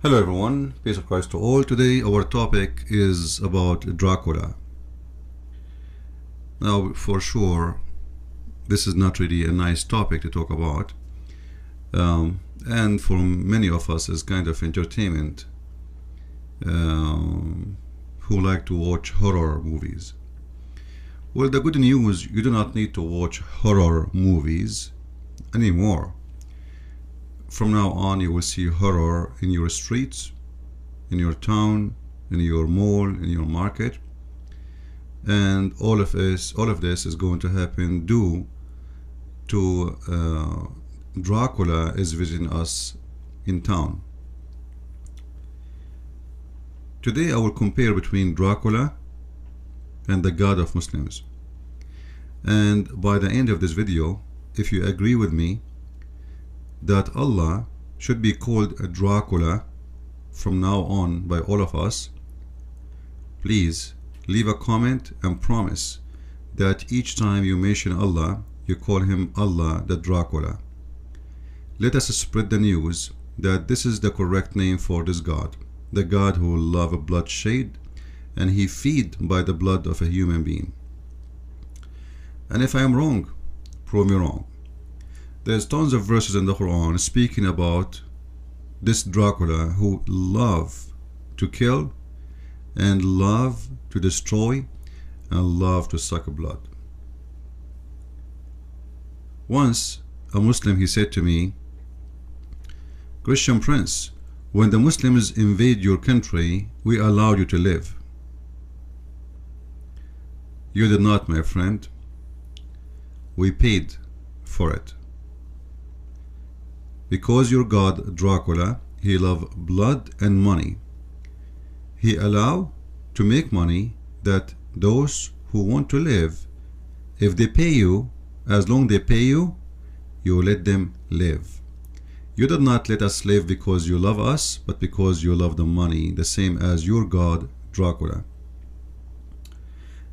Hello everyone, peace of Christ to all. Today our topic is about Dracula. Now for sure this is not really a nice topic to talk about, and for many of us is kind of entertainment, who like to watch horror movies. Well, the good news, you do not need to watch horror movies anymore. From now on you will see horror in your streets, in your town, in your mall, in your market, and all of this is going to happen due to Dracula is visiting us in town. Today I will compare between Dracula and the God of Muslims, and by the end of this video, if you agree with me that Allah should be called a Dracula from now on by all of us, please leave a comment and promise that each time you mention Allah, you call him Allah the Dracula. Let us spread the news that this is the correct name for this God, the God who will love bloodshed and he feed by the blood of a human being. And if I am wrong, prove me wrong. There's tons of verses in the Quran speaking about this Dracula who love to kill and love to destroy and love to suck blood. Once a Muslim, he said to me, "Christian Prince, when the Muslims invade your country, we allow you to live." You did not, my friend. We paid for it. Because your God Dracula, he love blood and money. He allow to make money that those who want to live, if they pay you, as long they pay you, you let them live. You did not let us live because you love us, but because you love the money, the same as your God Dracula.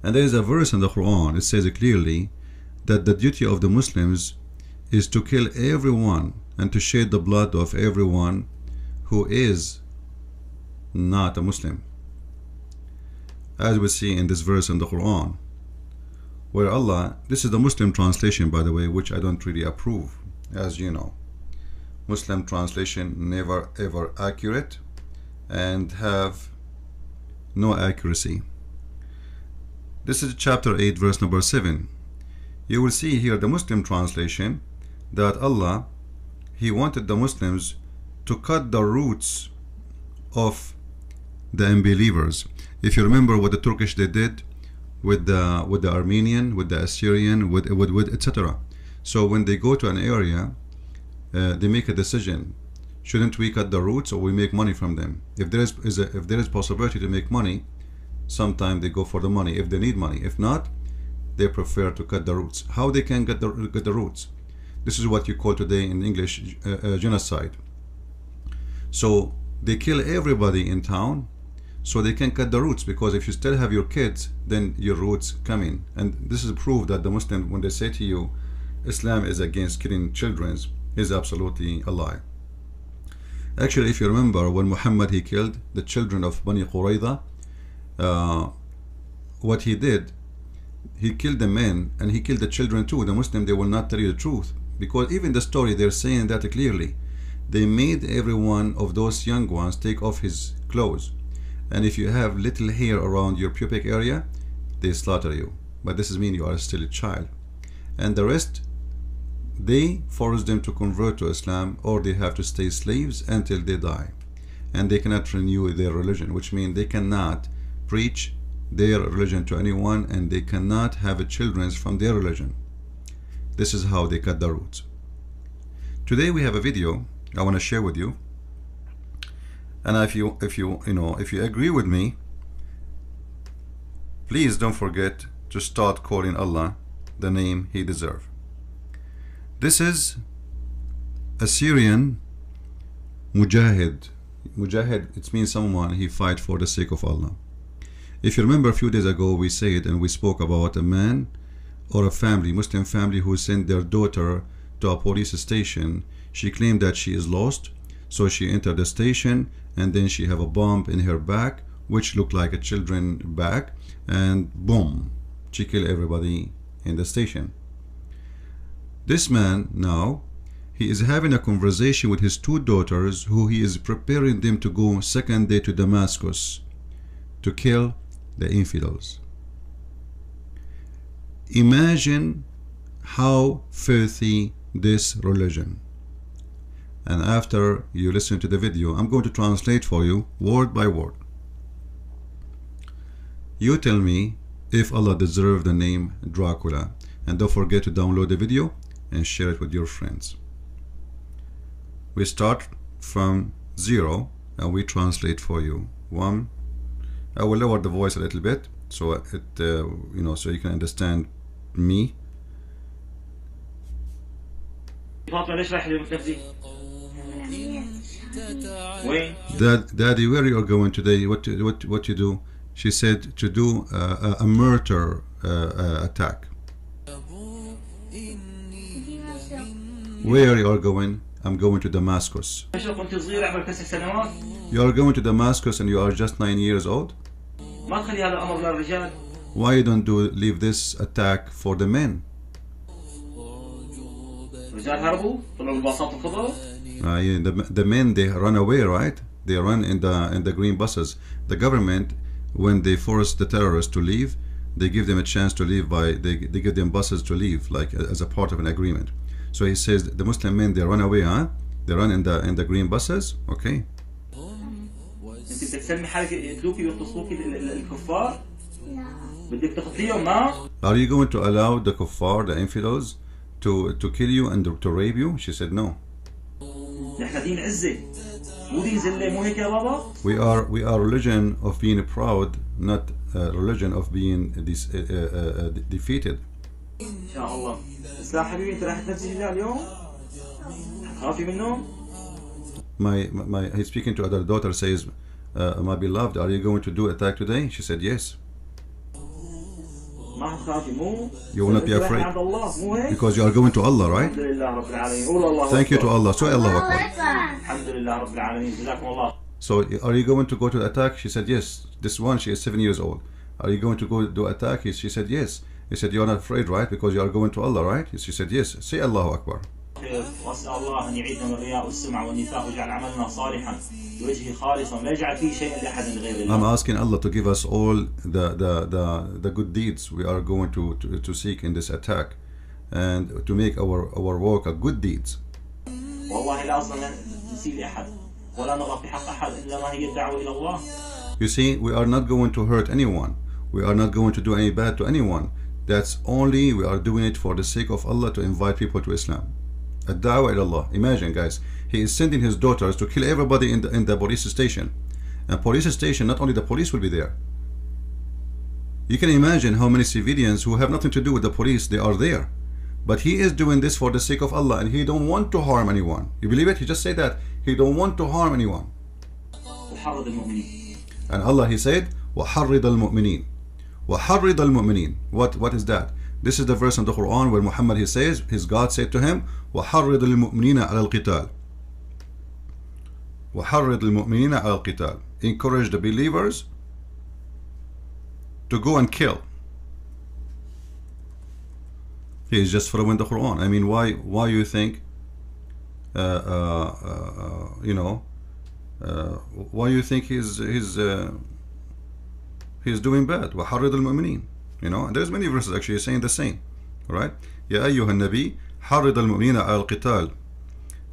And there is a verse in the Quran, it says clearly that the duty of the Muslims is to kill everyone and to shed the blood of everyone who is not a Muslim, as we see in this verse in the Quran, where Allah, this is the Muslim translation by the way, which I don't really approve, as you know. Muslim translation never ever accurate and have no accuracy. This is chapter 8 verse number 7. You will see here the Muslim translation that Allah, he wanted the Muslims to cut the roots of the unbelievers. If you remember what the Turkish they did with the Armenian, with the Assyrian, with etc. So when they go to an area, they make a decision: shouldn't we cut the roots or we make money from them? If there is possibility to make money, sometimes they go for the money if they need money. If not, they prefer to cut the roots. How they can get the roots? This is what you call today in English genocide. So they kill everybody in town so they can cut the roots, because if you still have your kids, then your roots come in. And this is proof that the Muslim, when they say to you Islam is against killing children, is absolutely a lie. Actually, if you remember when Muhammad he killed the children of Bani Qurayza, what he did, he killed the men and he killed the children too. The Muslim, they will not tell you the truth, because even the story they're saying that clearly. They made every one of those young ones take off his clothes, and if you have little hair around your pubic area, they slaughter you. But this is mean you are still a child. And the rest, they force them to convert to Islam, or they have to stay slaves until they die, and they cannot renew their religion, which means they cannot preach their religion to anyone, and they cannot have children from their religion. This is how they cut the roots. Today we have a video I want to share with you, and if you agree with me, please don't forget to start calling Allah the name he deserves. This is a Syrian Mujahid. Mujahid, it means someone he fight for the sake of Allah. If you remember a few days ago we said and we spoke about a man or a family, Muslim family, who sent their daughter to a police station. She claimed that she is lost, So she entered the station, and then she have a bomb in her back, which looked like a children's back, and boom, she killed everybody in the station. This man now, he is having a conversation with his two daughters, who he is preparing them to go second day to Damascus to kill the infidels. Imagine how filthy this religion. And after you listen to the video, I'm going to translate for you word by word. You tell me if Allah deserves the name Dracula, and don't forget to download the video and share it with your friends. We start from 0 and we translate for you. 1. I will lower the voice a little bit so it so you can understand me. Daddy, where you are going today? What you do? She said to do a murder attack. Where you are going? I'm going to Damascus. You are going to Damascus and you are just 9 years old? Why you don't leave this attack for the men? The men, they run away, right? They run in the green buses. The government, when they force the terrorists to leave, they give them a chance to leave by they give them buses to leave, like as a part of an agreement. So he says the Muslim men, they run away, huh? They run in the green buses. Okay. Are you going to allow the kuffar, the infidels, to kill you and to rape you? She said no. We are religion of being proud, not religion of being defeated. He's speaking to other daughter, says, my beloved, are you going to do attack today? She said yes. You will not be afraid because you are going to Allah, right? Thank you to Allah. So Allahu Akbar. So are you going to go to attack? She said yes. This one, she is 7 years old. Are you going to go do attack? She said yes. He said, you are not afraid, right? Because you are going to Allah, right? She said yes. Say Allahu Akbar. I'm asking Allah to give us all the good deeds we are going to seek in this attack, and to make our work a good deeds. You see, we are not going to hurt anyone. We are not going to do any bad to anyone. That's only we are doing it for the sake of Allah, to invite people to Islam. Ad-da'wah ila Allah. Imagine, guys, he is sending his daughters to kill everybody in the police station. And police station, not only the police will be there. You can imagine how many civilians who have nothing to do with the police, they are there. But he is doing this for the sake of Allah, and he don't want to harm anyone. You believe it? He just said that. He don't want to harm anyone. And Allah, he said, وَحَرِّضَ الْمُؤْمِنِينَ. وَحَرِّضَ الْمُؤْمِنِينَ. What is that? This is the verse in the Quran where Muhammad, he says, his God said to him, وَحَرِّضَ الْمُؤْمِنِينَ عَلَى الْقِتَالِ. وَحَرِّضَ الْمُؤْمِنِينَ عَلى الْقِتَالِ. Encourage the believers to go and kill. He is just following the Quran. I mean, why you think why you think he's doing bad? وَحَرِّضَ الْمُؤْمِنِينَ. And there's many verses actually saying the same. Right? يَا أَيُّهَا النَّبِي حَرِّضَ الْمُؤْمِنِينَ عَلَى الْقِتَالِ.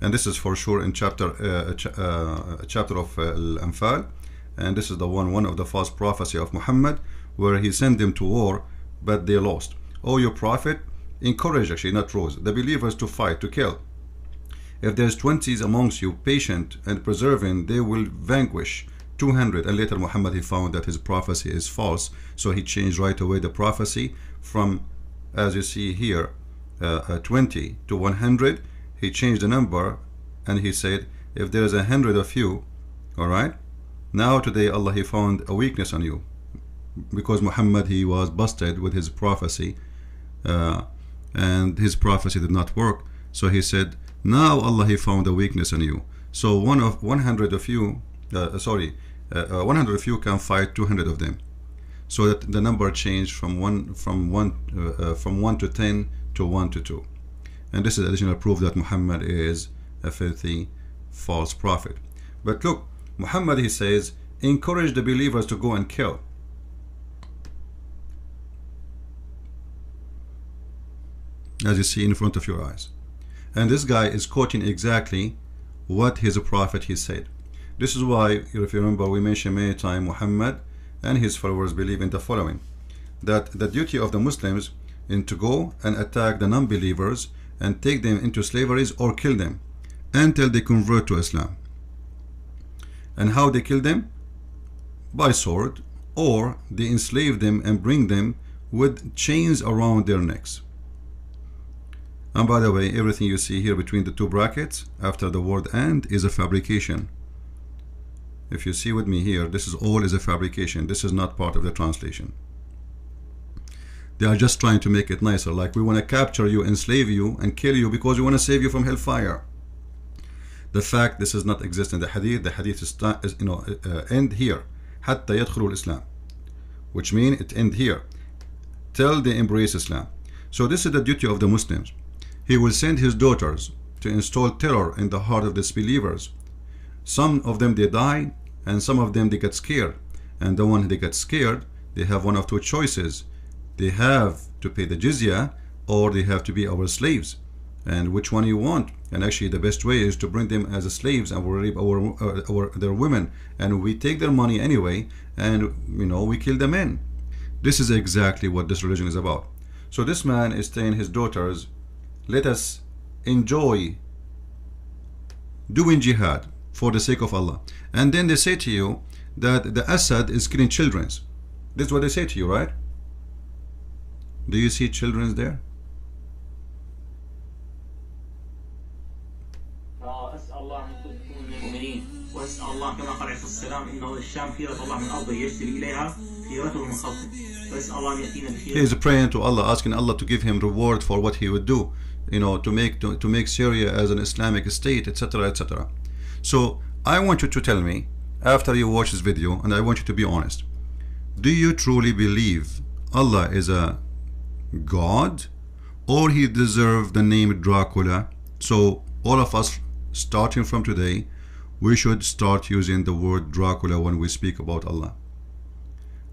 And this is for sure in chapter of Al-Anfal. And this is the one of the false prophecy of Muhammad, where he sent them to war, but they lost. Oh, your prophet, encourage, actually not rose, the believers to fight, to kill. If there's 20s amongst you, patient and persevering, they will vanquish 200. And later Muhammad, he found that his prophecy is false, so he changed right away the prophecy from, as you see here, 20 to 100. He changed the number, and he said, if there is 100 of you, all right, now today Allah, he found a weakness on you, because Muhammad, he was busted with his prophecy, and his prophecy did not work. So he said, now Allah, he found a weakness in you. So 100 of you, 100 of you can fight 200 of them. So that the number changed from one to 10 to 1 to 2. And this is additional proof that Muhammad is a filthy false prophet. But look, Muhammad, he says, encourage the believers to go and kill. As you see in front of your eyes. And this guy is quoting exactly what his prophet he said. This is why, if you remember, we mentioned many times Muhammad and his followers believe in the following, that the duty of the Muslims is to go and attack the non-believers and take them into slavery or kill them until they convert to Islam. And how they kill them? By sword, or they enslave them and bring them with chains around their necks. And by the way, everything you see here between the two brackets after the word "and" is a fabrication. If you see with me here, this is all is a fabrication. This is not part of the translation. They are just trying to make it nicer, like we want to capture you, enslave you, and kill you because we want to save you from hellfire. The fact this does not exist in the hadith. The hadith is end here, حتى يدخلوا الإسلام, which means it end here till they embrace Islam. So this is the duty of the Muslims. He will send his daughters to install terror in the heart of disbelievers. Some of them they die, and some of them they get scared. And the one they get scared, they have one of two choices. They have to pay the jizya, or they have to be our slaves. And which one you want? And actually the best way is to bring them as slaves, and we rape their women, and we take their money anyway, and we kill the men. This is exactly what this religion is about. So this man is telling his daughters, let us enjoy doing jihad for the sake of Allah. And then they say to you that the Assad is killing children. This is what they say to you, right? Do you see children there? He is praying to Allah, asking Allah to give him reward for what he would do, to make Syria as an Islamic state, etc., etc. So I want you to tell me after you watch this video, and I want you to be honest, do you truly believe Allah is a God, or he deserves the name Dracula? So all of us, starting from today, we should start using the word Dracula when we speak about Allah.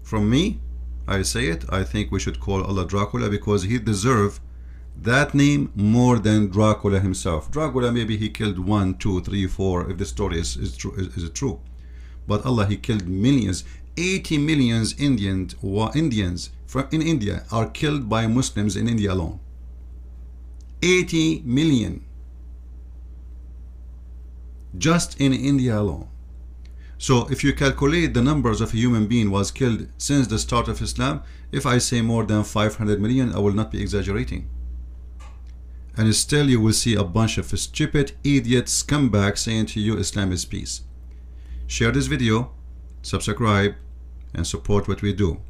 From me, I say it, I think we should call Allah Dracula because he deserves that name more than Dracula himself. Dracula, maybe he killed 1, 2, 3, 4, if the story is true. But Allah, he killed millions. 80 million Indians in India are killed by Muslims in India alone. 80 million. Just in India alone. So if you calculate the numbers of a human being was killed since the start of Islam, if I say more than 500 million, I will not be exaggerating. And still you will see a bunch of stupid, idiot scumbags saying to you Islam is peace. Share this video, subscribe, and support what we do,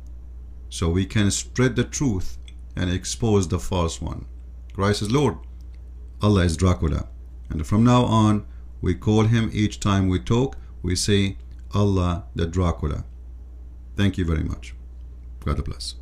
so we can spread the truth and expose the false one. Christ is Lord, Allah is Dracula, and from now on we call him, each time we talk we say Allah the Dracula. Thank you very much. God bless.